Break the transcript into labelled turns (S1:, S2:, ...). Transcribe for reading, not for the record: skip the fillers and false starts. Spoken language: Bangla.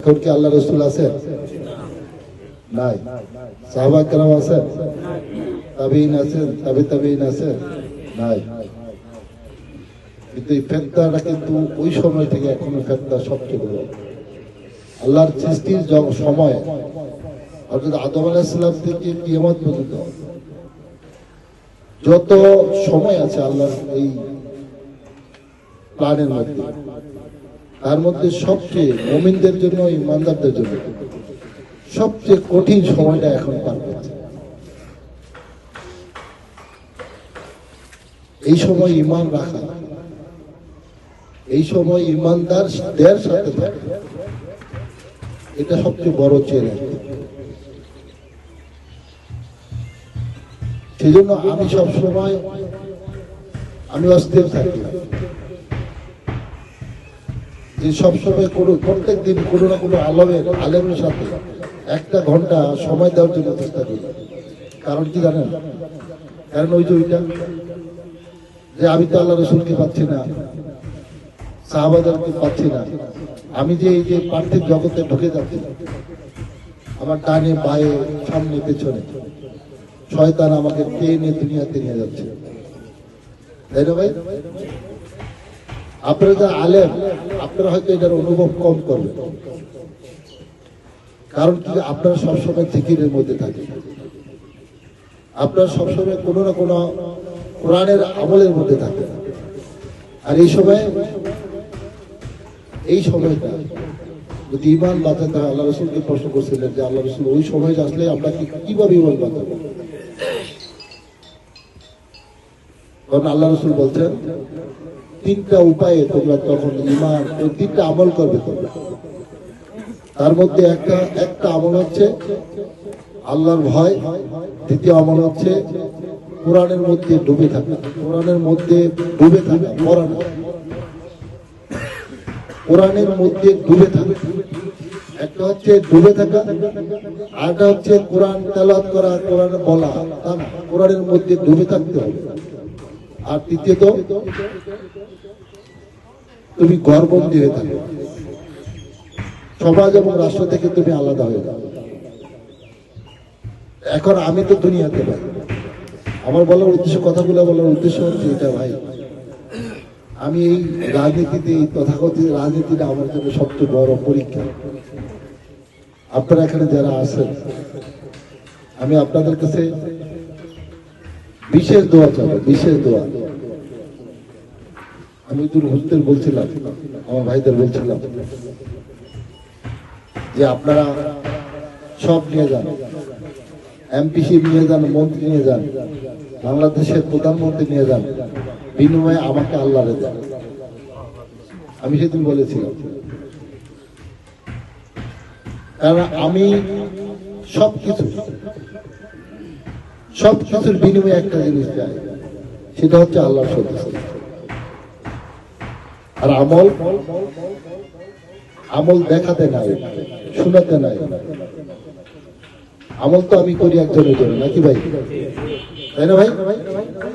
S1: এখন কি আল্লাহ রসুল আছেন? নাই। সাহাবা কেরাম আছেন? তাবিঈন আছেন? তাবিঈন আছেন? নাই। কিন্তু এই ফেতনাটা কিন্তু ওই সময় থেকে এখনো ফেতনা সবচেয়ে বড়। আল্লাহর সৃষ্টির সময় অর্থাৎ আদম আলাইহিস সালাম থেকে কিয়ামত পর্যন্ত যত সময় আছে আল্লাহর এই প্ল্যানের মধ্যে, তার মধ্যে সবচেয়ে মুমিনদের জন্য, ইমানদারদের জন্য সবচেয়ে কঠিন সময়টা এখন পার করছে। এই সময় ইমান রাখা, এই সময় ইমানদারদের সাথে থাকা, এটা সবচেয়ে বড় চ্যালেঞ্জ। সেই জন্য আমি সবসময় অস্থির থাকি যে সবসময় প্রত্যেক দিন কোনো না কোনো আলেমের সাথে একটা ঘন্টা সময় দেওয়ার জন্য চেষ্টা করি। কারণ কি জানেন? কারণ ওইটা যে আমি তো আল্লাহ রসুলকে পাচ্ছি না, সাহাবাদেরকে পাচ্ছি না, আমি যে এই যে পার্থিব জগতে ঢুকে যাচ্ছি, আমার ডানে বায়ে সামনে পেছনে শয়তান আমাকে টেনে দুনিয়াতে নিয়ে যাচ্ছে, তাই না ভাই? আপনারা যারা আলেম, আপনারা হয়তো এটার অনুভব কম করবেন। কারণ কি, আপনারা সবসময় জিকিরের মধ্যে থাকেন, আপনারা সবসময় কোনো না কোনো কোরআনের আমলের মধ্যে থাকেন। আর এই সময়টা যদি ইমান বাঁচাতে হয়, আল্লাহ রসুলকে প্রশ্ন করছিলেন যে আল্লাহ রসুল ওই সময় আসলে আমরা কিভাবে ইমান বাঁচাবো? কারণ আল্লাহ রসুল বলছেন তিনটা উপায়ে তোমরা তখন ইমান, ওই তিনটা আমল করবে তোমরা। তার মধ্যে একটা আমল হচ্ছে আল্লাহর ভয়, দ্বিতীয় আমল হচ্ছে কোরআনের মধ্যে ডুবে থাকা, কোরআনের মধ্যে ডুবে থাকা, কোরআনের মধ্যে ডুবে থাকা। একটা হচ্ছে ডুবে থাকা, আরেকটা হচ্ছে কোরআন তেলাওয়াত করা, কোরআন বলা, তা না, কোরআনের মধ্যে ডুবে থাকতে হবে। আর তৃতীয়ত, তুমি ঘরবন্দি হয়ে থাকো, সমাজ এবং রাষ্ট্র থেকে তুমি আলাদা হয়ে যাও। এখন আমি তো দুনিয়াতে ভাই, আমার বলার উদ্দেশ্য, কথাগুলো বলার উদ্দেশ্য হচ্ছে এটা ভাই, আমি এই রাজনীতিতে, এই তথাকথিত রাজনীতিটা আমার জন্য সবচেয়ে বড় পরীক্ষা। আপনারা এখানে যারা আছেন, আমি আপনাদের কাছে বিশেষ দোয়া চাই, বিশেষ দোয়া। আমি হুজুরদের বলছিলাম, আমার ভাইদের বলছিলাম যে আপনারা সব নিয়ে যান, এমপিসি নিয়ে যান, মন্ত্রী নিয়ে যান, বাংলাদেশের প্রধানমন্ত্রী নিয়ে যান, বিনিময়ে আমাকে আল্লাহরে দেন। আমি সেদিন বলেছিলাম, কারণ আমি সবকিছুর বিনিময়ে একটা জিনিস চাই, সেটা হচ্ছে আল্লাহর সন্তুষ্টি। আর আমল দেখাতে নাই, শোনাতে নাই, আমল তো আমি করি একজনের জন্য, নাকি ভাই? তাই না ভাই?